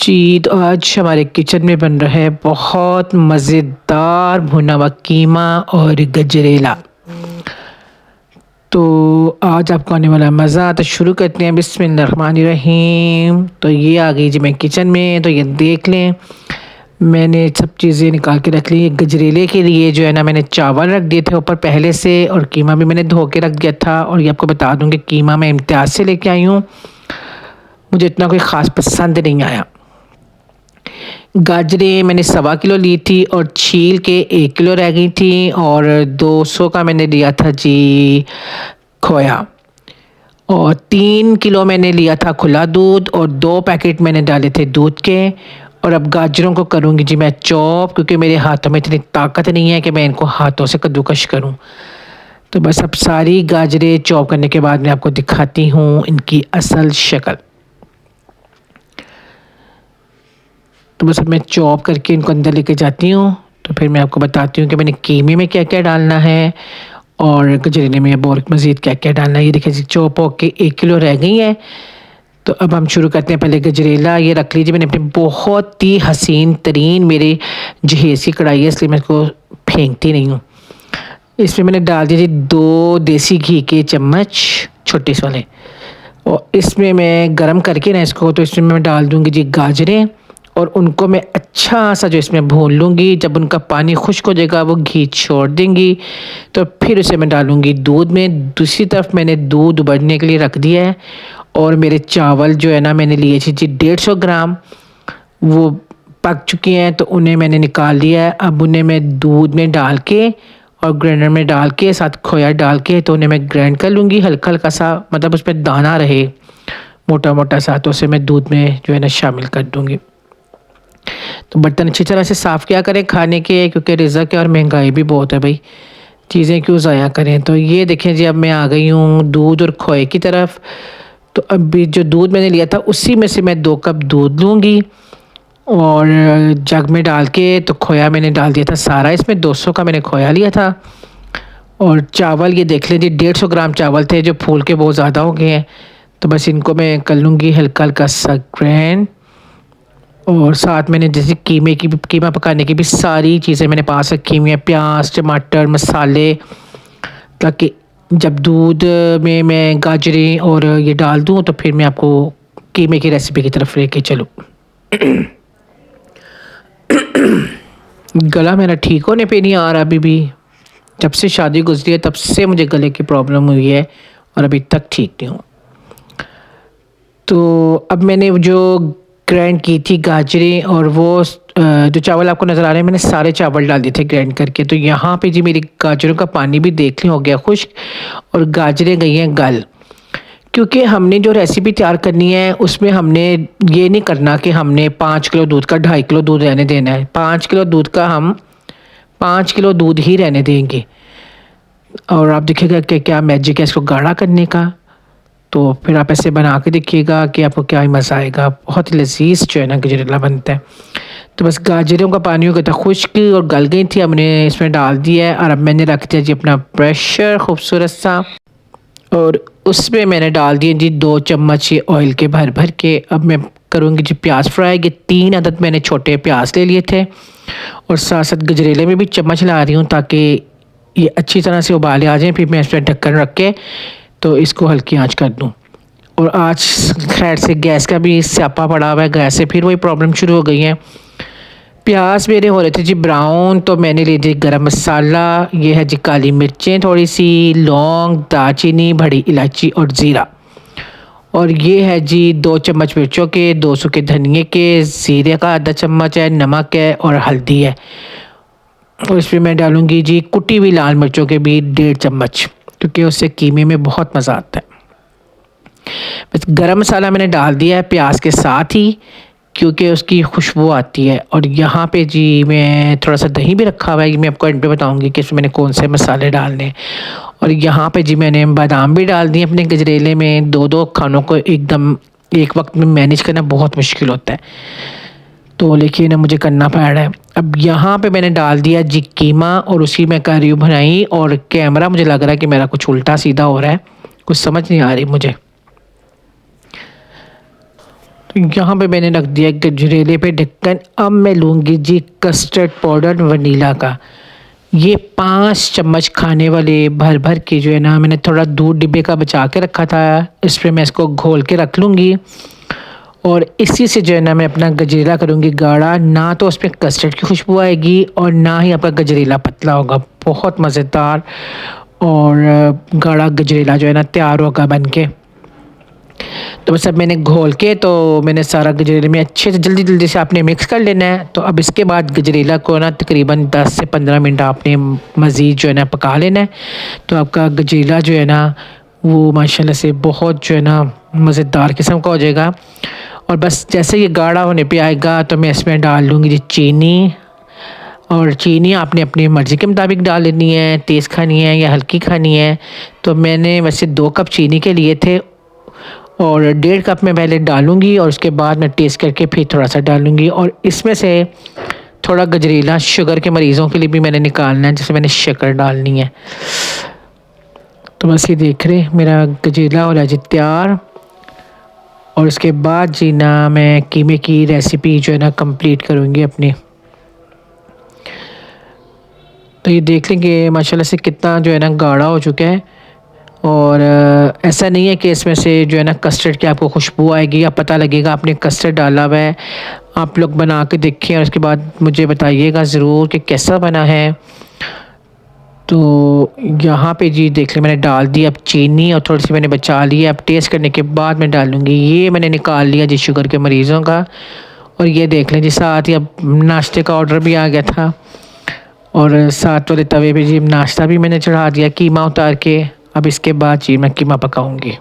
जी, तो आज हमारे किचन में बन रहा है बहुत मज़ेदार भुना हुआ कीमा और गजरेला। तो आज आपको आने वाला मज़ा, तो शुरू करते हैं बिस्मिल्लाहिर्रहमानिर्रहीम। तो ये आ गई जी मैं किचन में, तो ये देख लें मैंने सब चीज़ें निकाल के रख ली। गजरेले के लिए जो है ना मैंने चावल रख दिए थे ऊपर पहले से, और कीमा भी मैंने धो के रख दिया था। और ये आपको बता दूँ कि कीमा मैं इम्तियाज़ से लेके आई हूँ, मुझे इतना कोई ख़ास पसंद नहीं आया। गाजरें मैंने 1.25 किलो ली थी और छील के 1 किलो रह गई थी। और 200 का मैंने लिया था जी खोया। और 3 किलो मैंने लिया था खुला दूध, और 2 पैकेट मैंने डाले थे दूध के। और अब गाजरों को करूँगी जी मैं चॉप, क्योंकि मेरे हाथों में इतनी ताकत नहीं है कि मैं इनको हाथों से कद्दूकश करूँ। तो बस अब सारी गाजरें चॉप करने के बाद मैं आपको दिखाती हूँ इनकी असल शक्ल। तो बस अब मैं चॉप करके इनको अंदर लेके जाती हूँ, तो फिर मैं आपको बताती हूँ कि मैंने कीमे में क्या क्या डालना है और गजरेले में और मज़ीद क्या क्या डालना है। ये देखिए जी चॉप होके 1 किलो रह गई है। तो अब हम शुरू करते हैं। पहले गजरेला ये रख लीजिए, मैंने अपनी बहुत ही हसीन तरीन मेरे जहेज़ की कढ़ाई है, इसलिए मैं इसको फेंकती नहीं हूँ। इसमें मैंने डाल दिया जी 2 देसी घी के चम्मच छोटे से वाले, और इसमें मैं गरम करके ना इसको, तो इसमें मैं डाल दूँगी जी गाजरें, और उनको मैं अच्छा सा जो इसमें भून लूँगी। जब उनका पानी खुश्क हो जाएगा, वो घी छोड़ देंगी, तो फिर उसे मैं डालूँगी दूध में। दूसरी तरफ मैंने दूध उबलने के लिए रख दिया है, और मेरे चावल जो है ना मैंने लिए थे जी 150 ग्राम, वो पक चुके हैं, तो उन्हें मैंने निकाल लिया है। अब उन्हें मैं दूध में डाल के और ग्राइंडर में डाल के साथ खोया डाल के, तो उन्हें मैं ग्राइंड कर लूँगी हल्का हल्का सा, मतलब उसमें दाना रहे मोटा मोटा सा, तो उसे मैं दूध में जो है ना शामिल कर दूँगी। तो बर्तन अच्छी तरह से साफ़ किया करें खाने के, क्योंकि रिज़्क़ है और महंगाई भी बहुत है भाई, चीज़ें क्यों ज़ाया करें। तो ये देखें जी अब मैं आ गई हूँ दूध और खोए की तरफ। तो अभी जो दूध मैंने लिया था उसी में से मैं 2 कप दूध लूँगी, और जग में डाल के तो खोया मैंने डाल दिया था सारा, इसमें 200 का मैंने खोया लिया था। और चावल ये देख लीजिए 150 ग्राम चावल थे, जो फूल के बहुत ज़्यादा हो गए हैं। तो बस इनको मैं कर लूँगी हल्का हल्का सा ग्राइंड। और साथ मैंने जैसे कीमा पकाने की भी सारी चीज़ें मैंने पास रखी हुई हैं, प्याज टमाटर मसाले, ताकि जब दूध में मैं गाजरें और ये डाल दूँ तो फिर मैं आपको कीमे की रेसिपी की तरफ लेके चलूँ। गला मेरा ठीक होने पे नहीं आ रहा अभी भी, जब से शादी गुजरी है तब से मुझे गले की प्रॉब्लम हुई है, और अभी तक ठीक नहीं हूँ। तो अब मैंने जो ग्राइंड की थी गाजरें और वो जो चावल आपको नज़र आ रहे हैं, मैंने सारे चावल डाल दिए थे ग्राइंड करके। तो यहाँ पे जी मेरी गाजरों का पानी भी देख लें हो गया खुश्क, और गाजरें गई हैं गल। क्योंकि हमने जो रेसिपी तैयार करनी है उसमें हमने ये नहीं करना कि हमने 5 किलो दूध का 2.5 किलो दूध रहने देना है। 5 किलो दूध का हम 5 किलो दूध ही रहने देंगे, और आप देखिएगा कि क्या मैजिक है इसको गाढ़ा करने का। तो फिर आप ऐसे बना के देखिएगा कि आपको क्या ही मज़ा आएगा, बहुत ही लज़ीज़ जो है ना गजरेला बनता है। तो बस गाजरों का पानी हो गया था खुश्क और गल गई थी, हमने इसमें डाल दिया है। और अब मैंने रख दिया जी अपना प्रेशर खूबसूरत सा, और उसमें मैंने डाल दिए जी 2 चम्मच ये ऑयल के भर भर के। अब मैं करूँगी जी प्याज फ्राई। ये 3 अदद मैंने छोटे प्याज ले लिए थे, और साथ साथ गजरेले में भी चम्मच ला रही हूँ ताकि ये अच्छी तरह से उबाले आ जाएँ। फिर मैं इस पर ढक्कन रख के तो इसको हल्की आंच कर दूँ। और आज खैर से गैस का भी स्यापा पड़ा हुआ है, गैस से फिर वही प्रॉब्लम शुरू हो गई है। प्याज मेरे हो रहे थे जी ब्राउन, तो मैंने ले ली गरम मसाला, ये है जी काली मिर्चें थोड़ी सी, लौंग दालचीनी बड़ी इलायची और ज़ीरा, और ये है जी 2 चम्मच मिर्चों के, 200 के धनिए के, ज़ीरे का आधा चम्मच है, नमक है और हल्दी है। और इसमें मैं डालूँगी जी कुटी हुई लाल मिर्चों के भी 1.5 चम्मच, क्योंकि उससे कीमे में बहुत मज़ा आता है। बस गरम मसाला मैंने डाल दिया है प्याज के साथ ही, क्योंकि उसकी खुशबू आती है। और यहाँ पे जी मैं थोड़ा सा दही भी रखा हुआ है, मैं आपको एंड पे बताऊँगी कि इसमें मैंने कौन से मसाले डालने। और यहाँ पे जी मैंने बादाम भी डाल दिए अपने गजरेले में। 2-2 खानों को एकदम एक वक्त में मैनेज करना बहुत मुश्किल होता है, तो लेकिन मुझे करना पड़ रहा है। अब यहाँ पे मैंने डाल दिया जी कीमा, और उसी में कर रही हूँ भुनाई। और कैमरा मुझे लग रहा है कि मेरा कुछ उल्टा सीधा हो रहा है, कुछ समझ नहीं आ रही मुझे। तो यहाँ पे मैंने रख दिया गजरेले पे ढक्कन। अब मैं लूँगी जी कस्टर्ड पाउडर वनीला का। ये 5 चम्मच खाने वाले भर भर के जो है ना, मैंने थोड़ा दूध डिब्बे का बचा के रखा था, इस पर मैं इसको घोल के रख लूँगी। और इसी से जो है ना मैं अपना गजरेला करूँगी गाढ़ा। ना तो उसमें कस्टर्ड की खुशबू आएगी और ना ही आपका गजरेला पतला होगा। बहुत मज़ेदार और गाढ़ा गजरेला जो है ना तैयार होगा बन के। तो बस अब मैंने घोल के तो मैंने सारा गजरेले में अच्छे से जल्दी जल्दी से आपने मिक्स कर लेना है। तो अब इसके बाद गजरेला को ना तकरीबन 10 से 15 मिनट आपने मज़ीद जो है ना पका लेना है। तो आपका गजरेला जो है ना वो माशाल्लाह से बहुत जो है ना मज़ेदार किस्म का हो जाएगा। और बस जैसे ये गाढ़ा होने पे आएगा तो मैं इसमें डाल लूँगी जी चीनी। और चीनी आपने अपनी मर्ज़ी के मुताबिक डाल लेनी है, तेज़ खानी है या हल्की खानी है। तो मैंने वैसे 2 कप चीनी के लिए थे और 1.5 कप मैं पहले डालूँगी और उसके बाद मैं टेस्ट करके फिर थोड़ा सा डालूँगी। और इसमें से थोड़ा गजरेला शुगर के मरीज़ों के लिए भी मैंने निकालना है, जिसमें मैंने शक्कर डालनी है। तो बस ये देख रहे मेरा गजरेला हो रहा है जी तैयार। और उसके बाद जी ना मैं कीमे की रेसिपी जो है ना कंप्लीट करूँगी अपनी। तो ये देख लेंगे माशाल्लाह से कितना जो है ना गाढ़ा हो चुका है। और ऐसा नहीं है कि इसमें से जो है ना कस्टर्ड की आपको खुशबू आएगी या पता लगेगा आपने कस्टर्ड डाला हुआ है। आप लोग बना के देखें और उसके बाद मुझे बताइएगा ज़रूर कि कैसा बना है। तो यहाँ पे जी देख लें मैंने डाल दी अब चीनी और थोड़ी सी मैंने बचा ली है। अब टेस्ट करने के बाद मैं डालूँगी। ये मैंने निकाल लिया जी शुगर के मरीज़ों का। और ये देख लें जी साथ ही अब नाश्ते का ऑर्डर भी आ गया था और साथ वाले तवे पे जी नाश्ता भी मैंने चढ़ा दिया कीमा उतार के। अब इसके बाद जी मैं कीमा पकाऊंगी।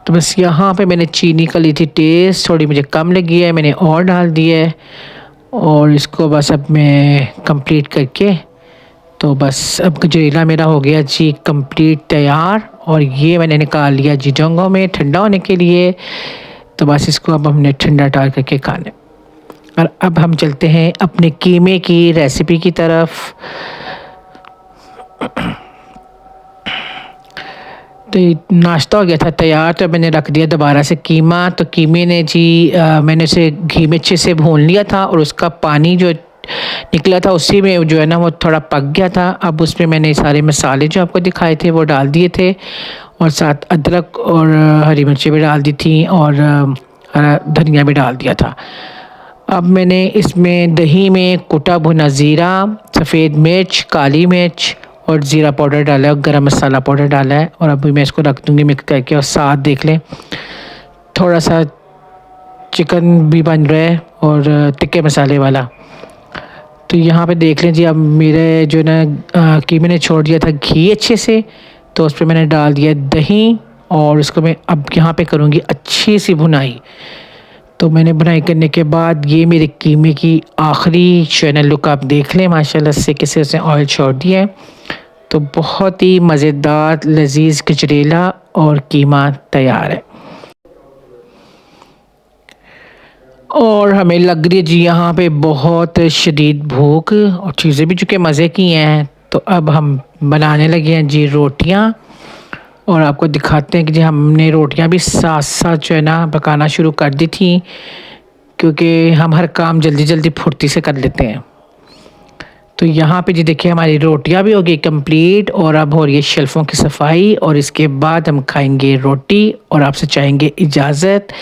तो बस यहाँ पे मैंने चीनी का ली थी टेस्ट, थोड़ी मुझे कम लगी है, मैंने और डाल दी है। और इसको बस अब मैं कंप्लीट करके तो बस अब गजरेला मेरा हो गया जी कंप्लीट तैयार। और ये मैंने निकाल लिया जी डोंगों में ठंडा होने के लिए। तो बस इसको अब हमने ठंडा डाल करके खाने। और अब हम चलते हैं अपने कीमे की रेसिपी की तरफ। तो नाश्ता हो गया था तैयार, तो मैंने रख दिया दोबारा से कीमा। तो कीमे ने जी मैंने उसे घी में अच्छे से भून लिया था और उसका पानी जो निकला था उसी में जो है ना वो थोड़ा पक गया था। अब उसमें मैंने सारे मसाले जो आपको दिखाए थे वो डाल दिए थे और साथ अदरक और हरी मिर्ची भी डाल दी थी और हरा धनिया भी डाल दिया था। अब मैंने इसमें दही में कुटा भुना ज़ीरा, सफ़ेद मिर्च, काली मिर्च और ज़ीरा पाउडर डाला है और गरम मसाला पाउडर डाला है। और अभी मैं इसको रख दूँगी मिक्स करके। और साथ देख लें थोड़ा सा चिकन भी बन रहा है और टिक्के मसाले वाला। तो यहाँ पे देख लें जी अब मेरे जो ना कीमे ने छोड़ दिया था घी अच्छे से। तो उस पर मैंने डाल दिया दही और उसको मैं अब यहाँ पे करूँगी अच्छी सी भुनाई। तो मैंने बुनाई करने के बाद ये मेरे कीमे की आखिरी चैनल लुक आप देख लें माशाल्लाह से किसी उसने ऑयल छोड़ दिया है। तो बहुत ही मज़ेदार लजीज गजरेला और कीमा तैयार है। और हमें लग रही है जी यहाँ पे बहुत शदीद भूख और चीज़ें भी चूँकि मज़े की हैं। तो अब हम बनाने लगे हैं जी रोटियाँ। और आपको दिखाते हैं कि जी हमने रोटियां भी साथ साथ जो है ना पकाना शुरू कर दी थी, क्योंकि हम हर काम जल्दी जल्दी फुर्ती से कर लेते हैं। तो यहाँ पे जी देखिए हमारी रोटियां भी हो गई कंप्लीट और अब हो रही है शेल्फ़ों की सफाई। और इसके बाद हम खाएंगे रोटी और आपसे चाहेंगे इजाज़त।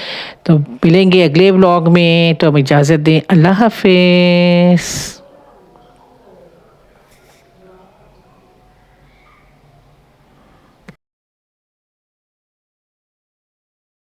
तो मिलेंगे अगले व्लॉग में, तो हम इजाज़त दें। अल्लाह हाफिज़।